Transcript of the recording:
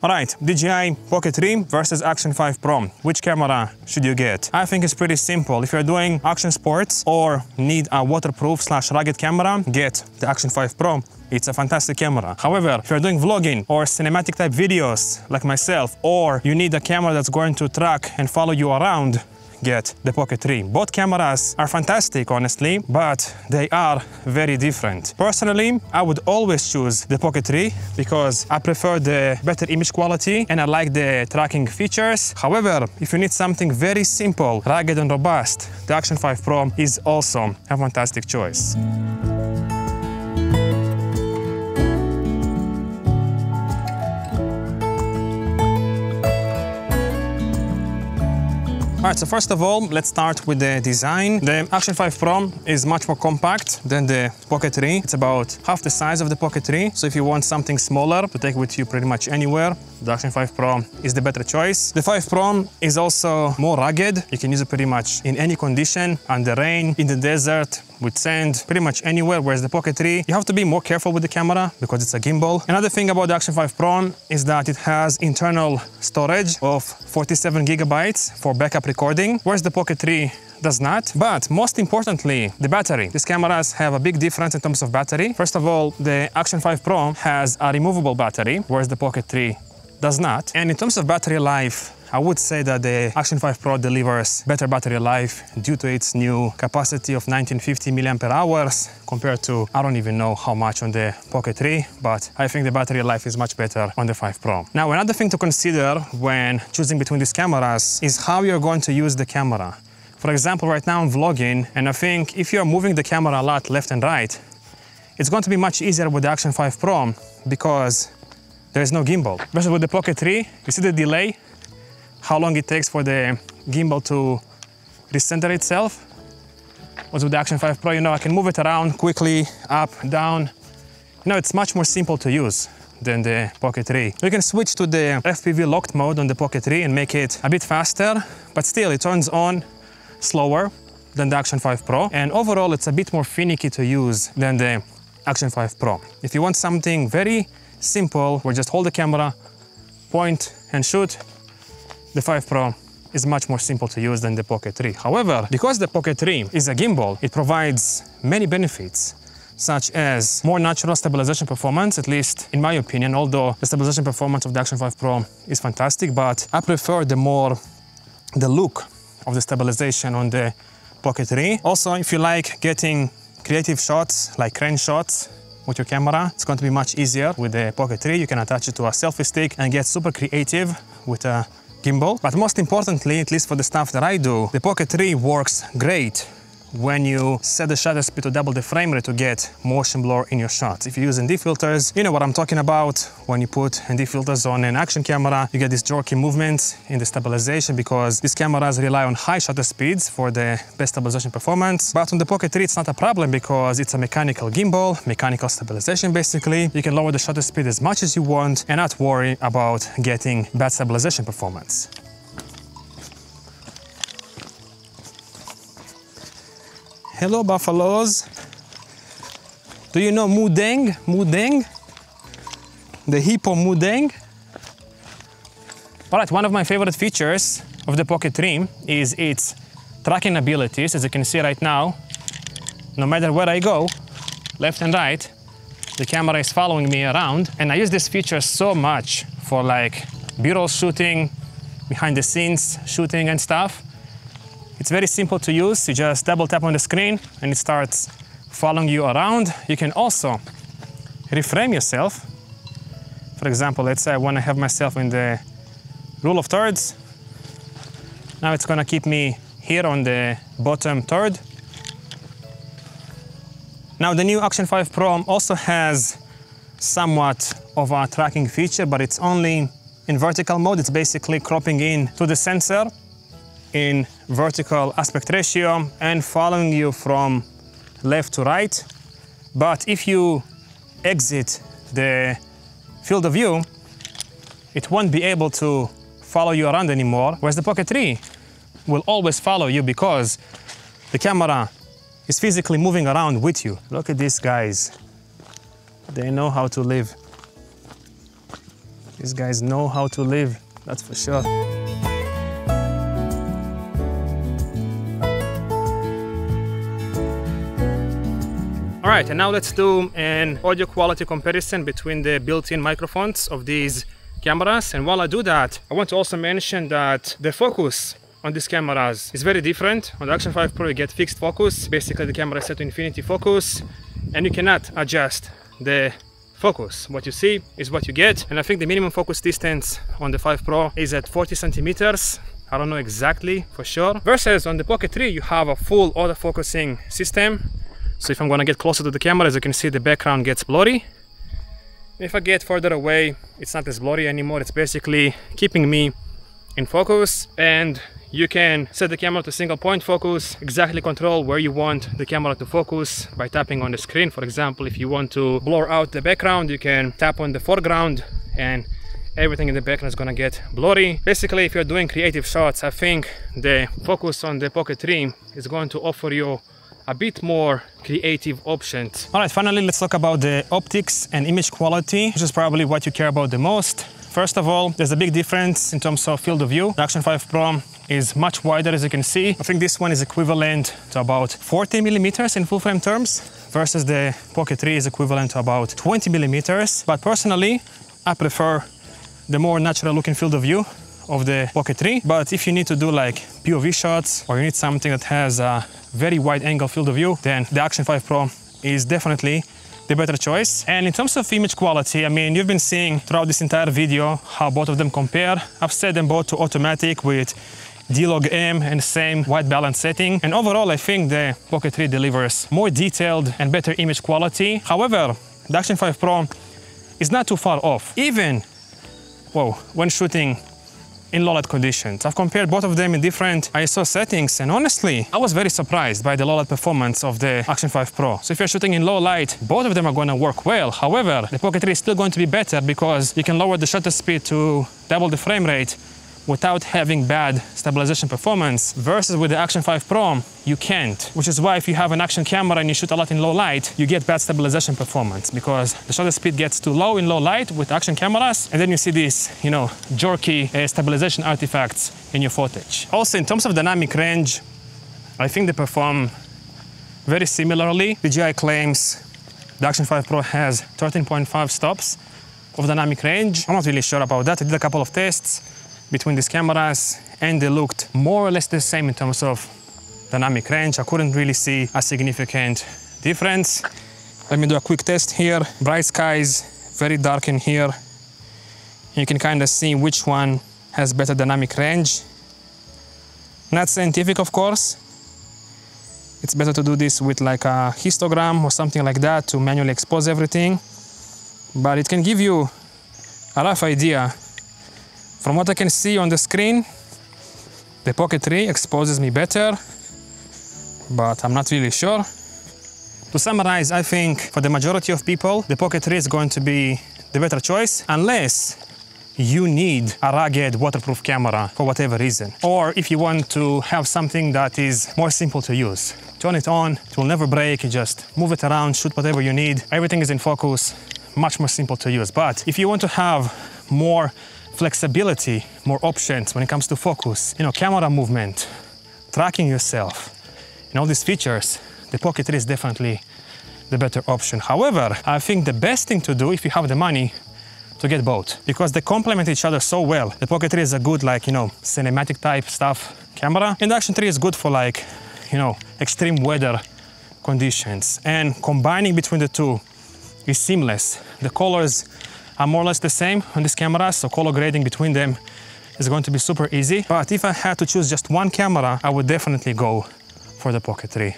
Alright, DJI Pocket 3 versus Action 5 Pro. Which camera should you get? I think it's pretty simple. If you're doing action sports or need a waterproof/rugged camera, get the Action 5 Pro. It's a fantastic camera. However, if you're doing vlogging or cinematic type videos like myself, or you need a camera that's going to track and follow you around, get the Pocket 3. Both cameras are fantastic, honestly, but they are very different. Personally, I would always choose the Pocket 3 because I prefer the better image quality and I like the tracking features. However, if you need something very simple, rugged and robust, the Action 5 Pro is also a fantastic choice. Alright, so first of all, let's start with the design. The Action 5 Pro is much more compact than the Pocket 3. It's about half the size of the Pocket 3. So if you want something smaller to take with you pretty much anywhere, the Action 5 Pro is the better choice. The 5 Pro is also more rugged. You can use it pretty much in any condition, under rain, in the desert, with sand, pretty much anywhere, whereas the Pocket 3, you have to be more careful with the camera because it's a gimbal. Another thing about the Action 5 Pro is that it has internal storage of 47 gigabytes for backup recording, whereas the Pocket 3 does not. But most importantly, the battery. These cameras have a big difference in terms of battery. First of all, the Action 5 Pro has a removable battery, whereas the Pocket 3 does not. And in terms of battery life, I would say that the Action 5 Pro delivers better battery life due to its new capacity of 1950 mAh compared to, I don't even know how much on the Pocket 3, but I think the battery life is much better on the 5 Pro. Now, another thing to consider when choosing between these cameras is how you're going to use the camera. For example, right now I'm vlogging, and I think if you're moving the camera a lot left and right, it's going to be much easier with the Action 5 Pro because there is no gimbal. Versus with the Pocket 3, you see the delay? How long it takes for the gimbal to recenter itself. Whereas with the Action 5 Pro, I can move it around quickly, up, down. It's much more simple to use than the Pocket 3. You can switch to the FPV locked mode on the Pocket 3 and make it a bit faster, but still it turns on slower than the Action 5 Pro. And overall, it's a bit more finicky to use than the Action 5 Pro. If you want something very simple, where just hold the camera, point and shoot, the 5 Pro is much more simple to use than the Pocket 3. However, because the Pocket 3 is a gimbal, it provides many benefits, such as more natural stabilization performance, at least in my opinion, although the stabilization performance of the Action 5 Pro is fantastic, but I prefer the look of the stabilization on the Pocket 3. Also, if you like getting creative shots, like crane shots, with your camera, it's going to be much easier with the Pocket 3. You can attach it to a selfie stick and get super creative with a gimbal. But most importantly, at least for the stuff that I do, the Pocket 3 works great when you set the shutter speed to double the frame rate to get motion blur in your shots. If you use ND filters, you know what I'm talking about. When you put ND filters on an action camera, you get these jerky movements in the stabilization because these cameras rely on high shutter speeds for the best stabilization performance. But on the Pocket 3, it's not a problem because it's a mechanical gimbal, mechanical stabilization basically. You can lower the shutter speed as much as you want and not worry about getting bad stabilization performance. Hello, buffaloes. Do you know Mudeng? Mudeng? The hippo Mudeng? Alright, one of my favorite features of the Pocket 3 is its tracking abilities. As you can see right now, no matter where I go, left and right, the camera is following me around. And I use this feature so much for like B-roll shooting, behind the scenes shooting and stuff. It's very simple to use. You just double tap on the screen and it starts following you around. You can also reframe yourself. For example, let's say I want to have myself in the rule of thirds. Now it's going to keep me here on the bottom third. Now the new Action 5 Pro also has somewhat of a tracking feature, but it's only in vertical mode. It's basically cropping in to the sensor in vertical aspect ratio and following you from left to right. But if you exit the field of view, it won't be able to follow you around anymore, whereas the Pocket 3 will always follow you because the camera is physically moving around with you. Look at these guys. They know how to live. These guys know how to live, that's for sure. All right, and now let's do an audio quality comparison between the built-in microphones of these cameras. And while I do that, I want to also mention that the focus on these cameras is very different. On the Action 5 Pro, you get fixed focus. Basically, the camera is set to infinity focus, and you cannot adjust the focus. What you see is what you get. And I think the minimum focus distance on the 5 Pro is at 40 centimeters. I don't know exactly for sure. Versus on the Pocket 3, you have a full autofocusing system. So if I'm gonna get closer to the camera, as you can see, the background gets blurry. If I get further away, it's not as blurry anymore. It's basically keeping me in focus, and you can set the camera to single point focus, exactly control where you want the camera to focus by tapping on the screen. For example, if you want to blur out the background, you can tap on the foreground and everything in the background is gonna get blurry. Basically, if you're doing creative shots, I think the focus on the Pocket 3 is going to offer you a bit more creative options. All right, finally, let's talk about the optics and image quality, which is probably what you care about the most. First of all, there's a big difference in terms of field of view. The Action 5 Pro is much wider, as you can see. I think this one is equivalent to about 40 millimeters in full frame terms, versus the Pocket 3 is equivalent to about 20 millimeters. But personally, I prefer the more natural looking field of view of the Pocket 3. But if you need to do like POV shots, or you need something that has a very wide angle field of view, then the Action 5 Pro is definitely the better choice. And in terms of image quality, I mean, you've been seeing throughout this entire video how both of them compare. I've set them both to automatic with D-Log M and same white balance setting. And overall, I think the Pocket 3 delivers more detailed and better image quality. However, the Action 5 Pro is not too far off, even when shooting in low light conditions. I've compared both of them in different ISO settings, and honestly, I was very surprised by the low light performance of the Action 5 Pro. So if you're shooting in low light, both of them are going to work well. However, the Pocket 3 is still going to be better because you can lower the shutter speed to double the frame rate without having bad stabilization performance, versus with the Action 5 Pro, you can't. Which is why if you have an action camera and you shoot a lot in low light, you get bad stabilization performance because the shutter speed gets too low in low light with action cameras, and then you see these, jerky stabilization artifacts in your footage. Also, in terms of dynamic range, I think they perform very similarly. DJI claims the Action 5 Pro has 13.5 stops of dynamic range. I'm not really sure about that. I did a couple of tests between these cameras, and they looked more or less the same in terms of dynamic range. I couldn't really see a significant difference. Let me do a quick test here. Bright skies, very dark in here. You can kind of see which one has better dynamic range. Not scientific, of course. It's better to do this with like a histogram or something like that to manually expose everything. But it can give you a rough idea. From what I can see on the screen, the Pocket 3 exposes me better, but I'm not really sure. To summarize, I think for the majority of people, the Pocket 3 is going to be the better choice, unless you need a rugged waterproof camera for whatever reason. Or if you want to have something that is more simple to use. Turn it on, it will never break, you just move it around, shoot whatever you need. Everything is in focus, much more simple to use. But if you want to have more flexibility, more options when it comes to focus, camera movement, tracking yourself, and all these features, the Pocket 3 is definitely the better option. However, I think the best thing to do if you have the money to get both, because they complement each other so well. The Pocket 3 is a good, cinematic type stuff camera, and the Action 3 is good for extreme weather conditions. And combining between the two is seamless. The colors are more or less the same on this camera, so color grading between them is going to be super easy. But if I had to choose just one camera, I would definitely go for the Pocket 3.